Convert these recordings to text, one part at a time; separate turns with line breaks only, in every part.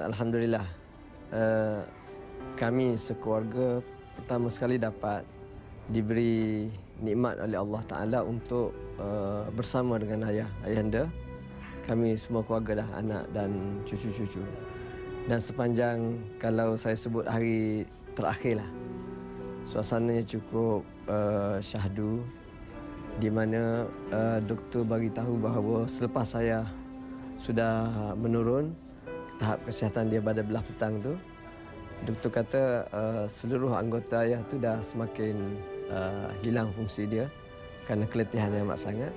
Alhamdulillah, uh, kami sekeluarga pertama sekali dapat diberi nikmat oleh Allah Ta'ala untuk bersama dengan ayahanda. Kami semua keluarga dah, anak dan cucu-cucu. Dan sepanjang, kalau saya sebut hari terakhir lah, suasananya cukup syahdu, di mana doktor bagi tahu bahawa selepas saya sudah menurun tahap kesihatan dia pada belah petang tu, doktor kata seluruh anggota ayah tu dah semakin hilang fungsi dia kerana keletihan yang amat sangat.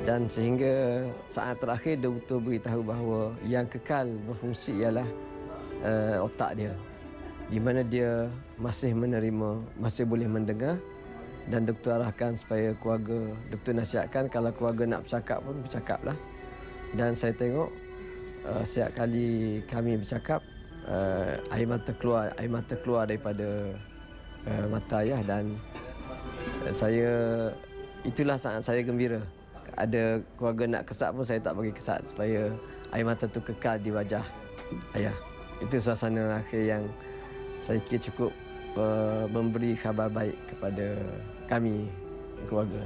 Dan sehingga saat terakhir doktor beritahu bahawa yang kekal berfungsi ialah otak dia, di mana dia masih menerima, masih boleh mendengar. Dan doktor arahkan supaya keluarga, doktor nasihatkan kalau keluarga nak bercakap pun bercakaplah. Dan saya tengok setiap kali kami bercakap, air mata keluar daripada mata ayah. Dan itulah saat saya gembira. Ada keluarga nak kesat pun saya tak bagi kesat, supaya air mata tu kekal di wajah ayah. Itu suasana akhir yang saya kira cukup memberi khabar baik kepada kami keluarga.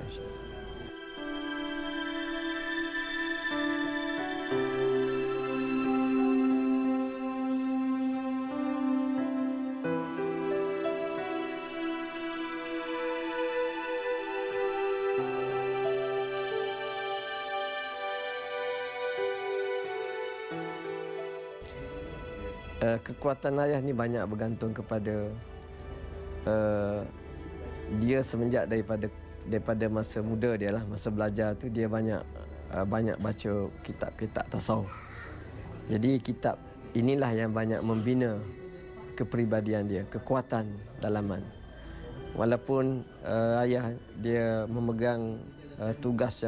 Kekuatan ayah ni banyak bergantung kepada dia semenjak daripada masa muda dia lah, masa belajar tu dia banyak baca kitab-kitab tasawuf. Jadi kitab inilah yang banyak membina kepribadian dia, kekuatan dalaman. Walaupun ayah dia memegang tugas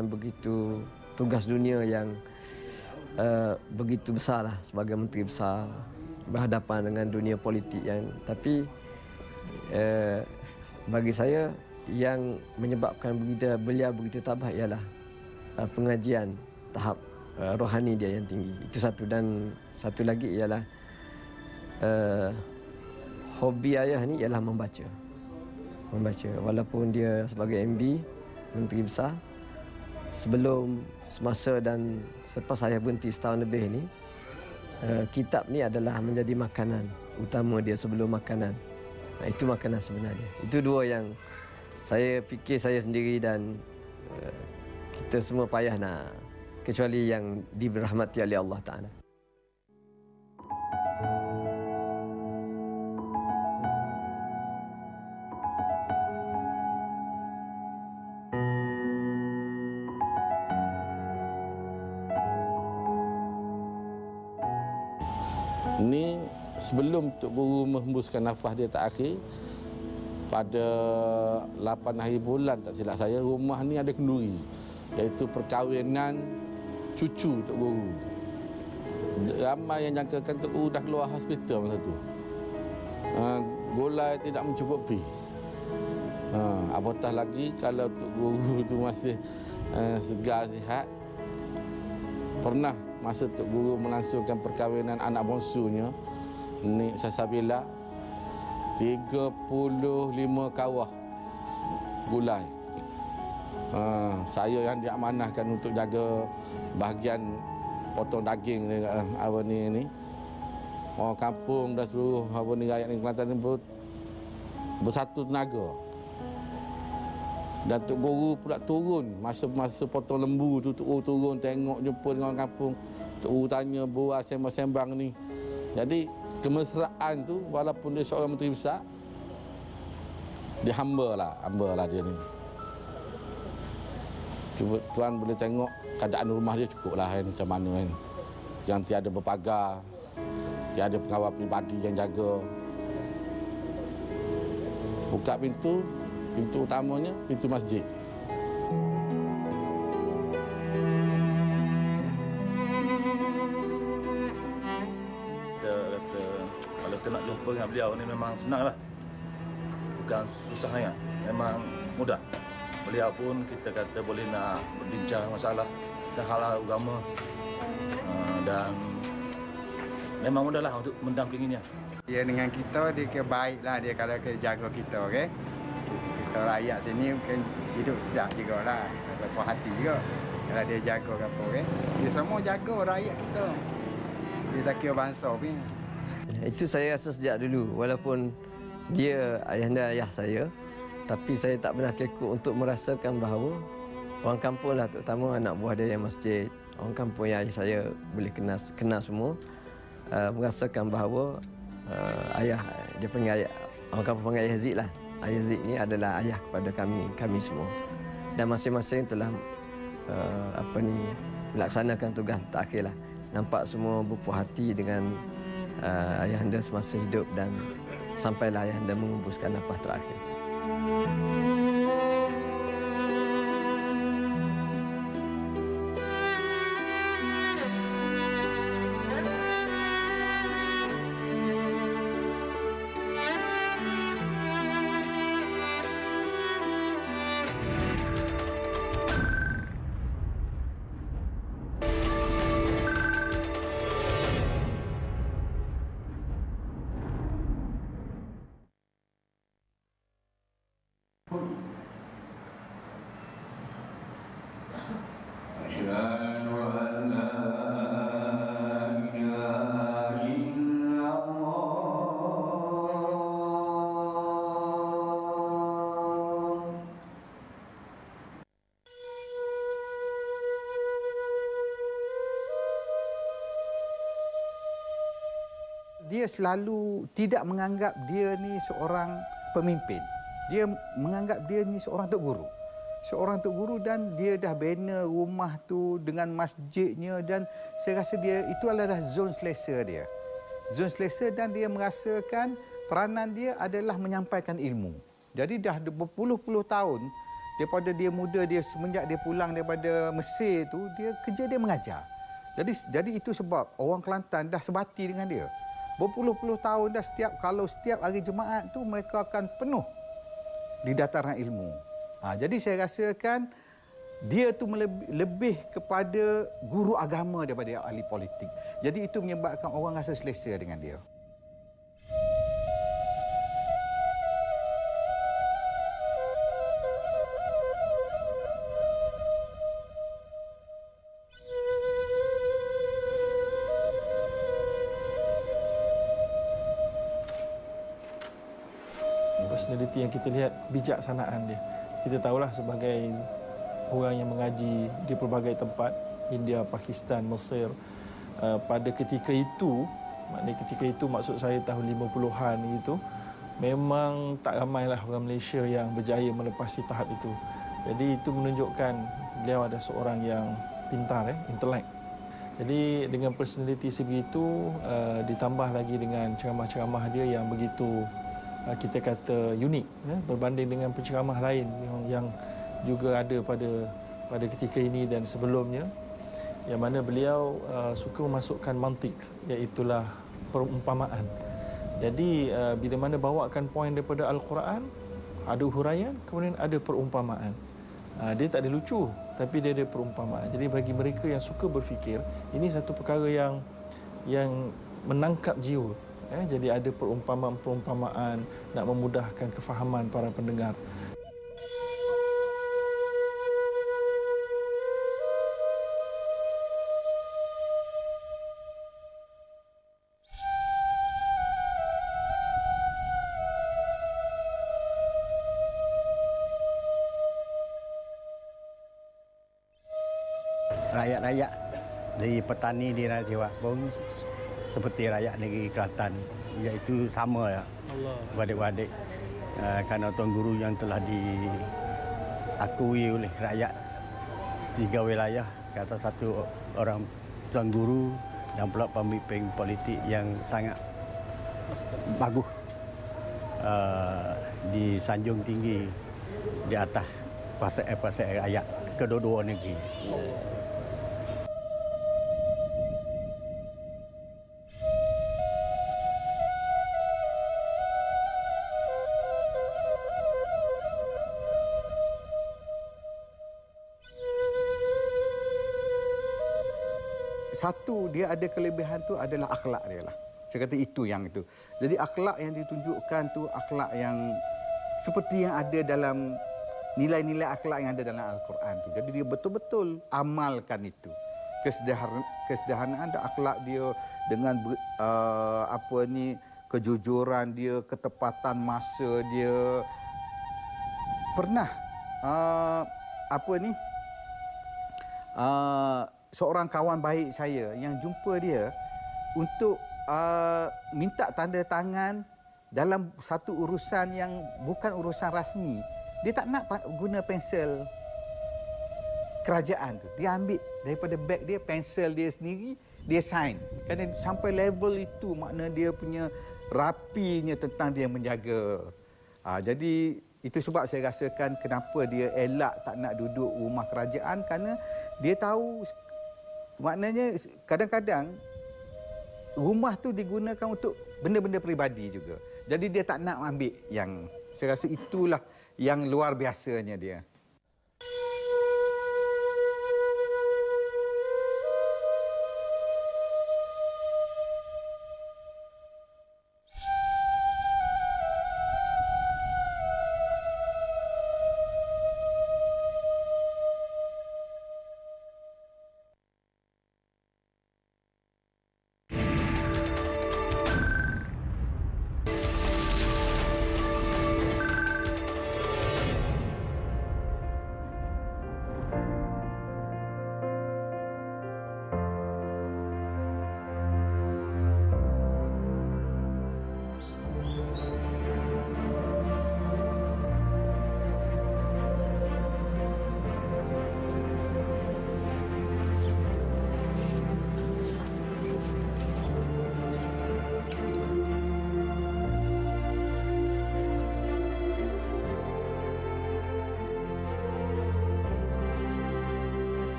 dunia yang begitu besar lah, sebagai menteri besar, berhadapan dengan dunia politik tapi bagi saya yang menyebabkan beliau begitu tabah ialah pengajian tahap rohani dia yang tinggi. Itu satu. Dan satu lagi ialah hobi ayah ni ialah membaca. Walaupun dia sebagai MB, menteri besar, semasa dan selepas saya berhenti setahun lebih ni, kitab ni adalah menjadi makanan utama dia sebelum makanan. Itu makanan sebenarnya. Itu dua yang saya fikir saya sendiri dan kita semua payah nak, kecuali yang dirahmati oleh Allah Ta'ala.
Ini sebelum Tok Guru menghembuskan nafas dia terakhir, pada 8 hari bulan tak silap saya, rumah ni ada kenduri, iaitu perkahwinan cucu Tok Guru. Ramai yang jangkakan Tok Guru dah keluar hospital masa tu. Gulai tidak mencukupi. Apatah lagi kalau Tok Guru tu masih segar sihat. Pernah masa Tok Guru melangsungkan perkahwinan anak bongsunya, Nik Sasabila, 35 kawah gulai. Saya yang diamanahkan untuk jaga bahagian potong daging ni. Orang kampung dah seluruh rakyat di Kelantan ni bersatu tenaga. Dan Tok Guru pula turun masa potong lembu tu, Tok Guru turun tengok, jumpa dengan orang kampung. Tok Guru tanya, buat sembang-sembang ni. Jadi kemesraan tu, walaupun dia seorang menteri besar, dia hamba lah dia ni. Cuba tuan boleh tengok keadaan rumah dia cukup lah kan, macam mana kan. Yang tiada berpagar, tiada pengawal peribadi yang jaga. Buka pintu utamanya, pintu masjid.
Kalau kita nak jumpa dengan beliau ni memang senang lah. Bukan susah sangat, memang mudah. Beliau pun kita kata boleh nak berbincang masalah tentang hal agama. Dan memang mudahlah untuk mendampinginya.
Dia dengan kita, dia kira baiklah dia kalau dia jaga kita, okey. Kita rakyat sini mungkin hidup sedap juga lah. Rasa puas hati juga. Kalau dia jaga ke apa, okey. Dia semua jaga rakyat kita. Dia tak kira bangsa pun.
Itu saya rasa sejak dulu. Walaupun dia ayahanda ayah saya, tapi saya tak pernah kekok untuk merasakan bahawa orang kampung lah, terutama anak buah dia yang masjid, orang kampung yang ayah saya boleh kenal semua, merasakan bahawa ayah, dia panggil ayah, orang kampung panggil ayah Zik lah. Ayah Zik ni adalah ayah kepada kami semua. Dan masing-masing telah melaksanakan tugas terakhir lah. Nampak semua berpuas hati dengan ayahanda semasa hidup dan sampailah ayahanda mengembuskan nafas terakhir.
Dia selalu tidak menganggap dia ni seorang pemimpin. Dia menganggap dia ni seorang tok guru. Seorang tok guru, dan dia dah bina rumah tu dengan masjidnya, dan saya rasa dia itu adalah zon selesa dia. Zon selesa, dan dia merasakan peranan dia adalah menyampaikan ilmu. Jadi dah berpuluh-puluh tahun daripada dia muda, dia semenjak dia pulang daripada Mesir tu, dia kerja dia mengajar. Jadi itu sebab orang Kelantan dah sebati dengan dia. Berpuluh-puluh tahun dah, setiap hari Jumaat tu mereka akan penuh di dataran ilmu. Jadi saya rasakan dia tu lebih kepada guru agama daripada ahli politik. Jadi itu menyebabkan orang rasa selesa dengan dia.
Personaliti yang kita lihat, bijaksanaan dia. Kita tahulah sebagai orang yang mengaji di pelbagai tempat, India, Pakistan, Mesir, pada ketika itu, maknanya ketika itu maksud saya tahun 50-an gitu, memang tak ramailah orang Malaysia yang berjaya melepasi tahap itu. Jadi itu menunjukkan beliau ada seorang yang pintar, intelek. Jadi dengan personaliti sebegitu, ditambah lagi dengan ceramah-ceramah dia yang begitu kita kata unik, berbanding dengan penceramah lain yang juga ada pada ketika ini dan sebelumnya, yang mana beliau suka memasukkan mantik, iaitulah perumpamaan. Jadi bila mana bawakan poin daripada Al-Quran, ada huraian, kemudian ada perumpamaan. Dia tak ada lucu, tapi dia ada perumpamaan. Jadi bagi mereka yang suka berfikir, ini satu perkara yang menangkap jiwa. Jadi ada perumpamaan-perumpamaan nak memudahkan kefahaman para pendengar.
Rakyat-rakyat dari petani di Rakyat Jawab pun seperti rakyat negeri Kelantan, iaitu sama ya, adik-adik, kerana Tuan Guru yang telah diakui oleh rakyat 3 wilayah, kata satu orang Tuan Guru dan pula pemimpin politik yang sangat bagus, disanjung tinggi di atas pasal rakyat kedua-dua negeri.
satu dia ada kelebihan tu adalah akhlak dia lah. Saya kata itu yang itu. Jadi akhlak yang ditunjukkan tu akhlak yang seperti yang ada dalam nilai-nilai akhlak yang ada dalam Al-Quran tu. Jadi dia betul-betul amalkan itu. Kesederhanaan dan akhlak dia dengan kejujuran dia, ketepatan masa dia. Pernah seorang kawan baik saya yang jumpa dia untuk minta tanda tangan dalam satu urusan yang bukan urusan rasmi. Dia tak nak guna pensel kerajaan tu. Dia ambil daripada beg dia, pensel dia sendiri, dia sign. Kerana sampai level itu makna dia punya rapinya tentang dia menjaga. Jadi itu sebab saya rasakan kenapa dia elak tak nak duduk rumah kerajaan, kerana dia tahu maknanya kadang-kadang rumah tu digunakan untuk benda-benda peribadi juga. Jadi dia tak nak ambil yang, saya rasa itulah yang luar biasanya dia.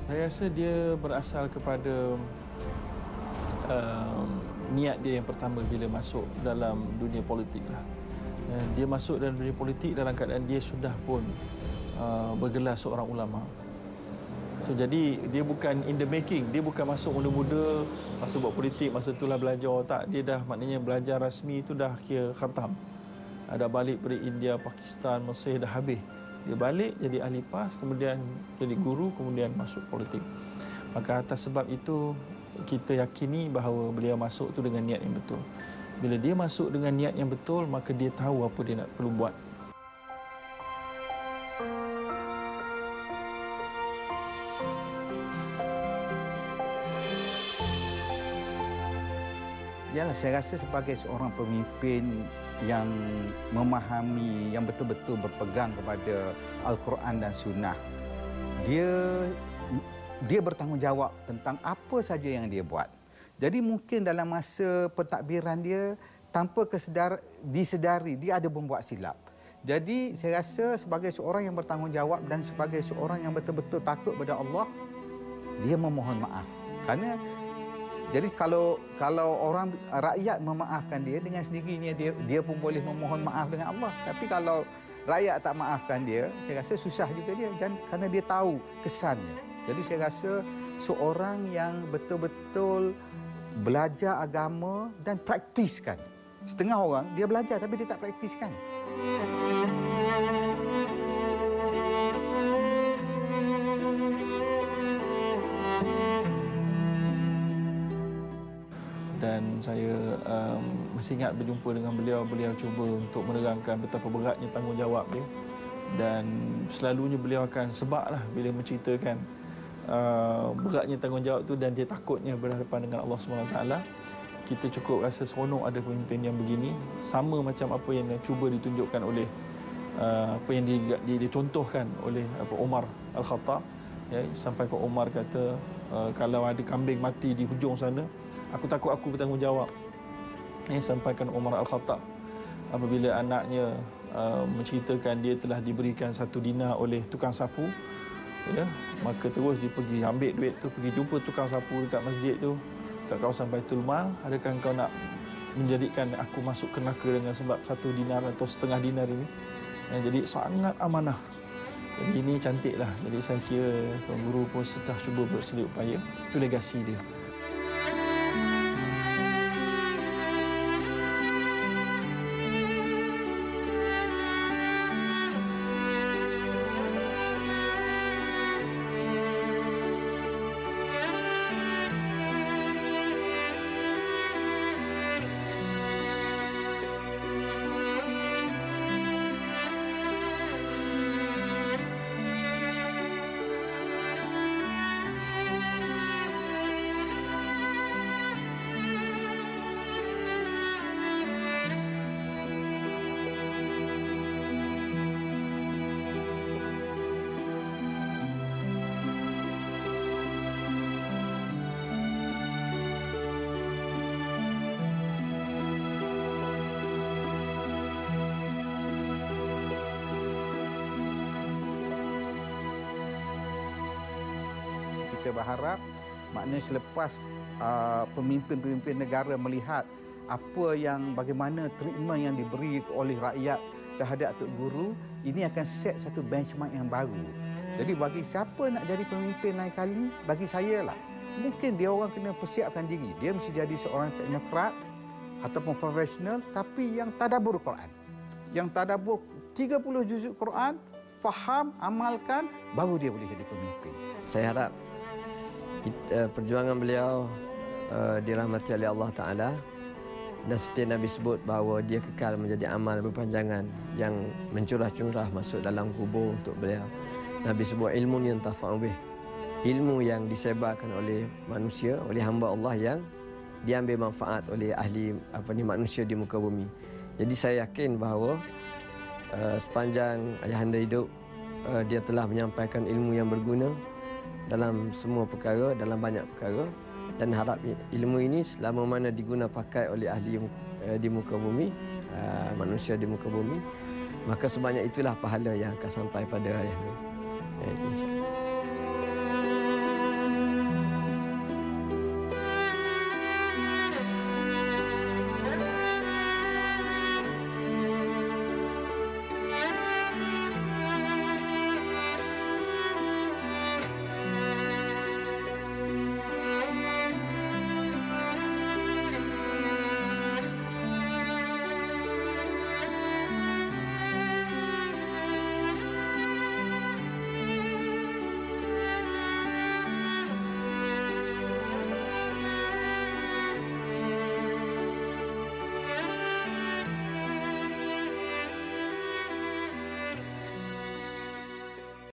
Saya rasa dia berasal kepada niat dia yang pertama bila masuk dalam dunia politik lah. Dia masuk dalam dunia politik dalam keadaan dia sudah pun bergelar seorang ulama. So jadi dia bukan in the making, dia bukan masuk muda-muda, masuk buat politik, masa itulah belajar, tak. Dia dah maknanya belajar rasmi itu dah kira khatam. Ada balik dari India, Pakistan, Mesir dah habis. Dia balik jadi ahli PAS, kemudian jadi guru, kemudian masuk politik. Maka atas sebab itu kita yakini bahawa beliau masuk tu dengan niat yang betul. Bila dia masuk dengan niat yang betul, maka dia tahu apa dia nak perlu buat.
Ya, saya rasa sebagai seorang pemimpin yang memahami, yang betul-betul berpegang kepada Al-Quran dan Sunnah, dia bertanggungjawab tentang apa saja yang dia buat. Jadi mungkin dalam masa pentadbiran dia, tanpa disedari, dia ada membuat silap. Jadi saya rasa sebagai seorang yang bertanggungjawab dan sebagai seorang yang betul-betul takut pada Allah, dia memohon maaf. Kerana jadi kalau orang rakyat memaafkan dia, dengan sendirinya dia pun boleh memohon maaf dengan Allah. Tapi kalau rakyat tak maafkan dia, saya rasa susah juga dia, dan kerana dia tahu kesannya. Jadi saya rasa seorang yang betul-betul belajar agama dan praktiskan. Setengah orang dia belajar tapi dia tak praktiskan.
Dan saya masih ingat berjumpa dengan beliau. Beliau cuba untuk menerangkan betapa beratnya tanggungjawab dia dan selalunya beliau akan sebablah bila menceritakan beratnya tanggungjawab tu dan dia takutnya berhadapan dengan Allah SWT. Kita cukup rasa seronok ada pemimpin yang begini, sama macam apa yang cuba ditunjukkan oleh apa yang dicontohkan oleh Umar Al-Khattab, ya, sampai ke Umar kata kalau ada kambing mati di hujung sana, aku takut aku bertanggungjawab. Sampaikan Umar Al-Khattab apabila anaknya menceritakan dia telah diberikan 1 dinar oleh tukang sapu, ya, maka terus dia pergi ambil duit tu, pergi jumpa tukang sapu dekat masjid tu, dekat kawasan Baitul Mal. Adakah kau nak menjadikan aku masuk ke neraka dengan sebab 1 dinar atau setengah dinar ini? Jadi sangat amanah. Jadi ini cantiklah. Jadi saya kira Tuan Guru pun setelah cuba bersedia upaya, itu legasi dia.
Kita berharap maknanya selepas pemimpin-pemimpin negara melihat bagaimana treatment yang diberi oleh rakyat terhadap Tok Guru, ini akan set satu benchmark yang baru. Jadi bagi siapa nak jadi pemimpin lain kali, bagi saya lah, mungkin dia orang kena persiapkan diri. Dia mesti jadi seorang teknokrat ataupun profesional, tapi yang tadabbur Quran. Yang tadabbur 30 juzuk Quran, faham, amalkan, baru dia boleh jadi pemimpin.
Saya harap perjuangan beliau dirahmati oleh Allah Ta'ala, dan seperti Nabi sebut bahawa dia kekal menjadi amal berpanjangan yang mencurah-curah masuk dalam kubur untuk beliau. Nabi sebut ilmu yang tafa'u bih, ilmu yang disebarkan oleh manusia, oleh hamba Allah, yang diambil manfaat oleh ahli manusia di muka bumi. Jadi saya yakin bahawa sepanjang ayahanda hidup, dia telah menyampaikan ilmu yang berguna dalam semua perkara, dalam banyak perkara, dan harap ilmu ini selama mana diguna pakai oleh ahli di muka bumi, manusia di muka bumi, maka sebanyak itulah pahala yang akan sampai pada ayahanda. Itu insya-Allah.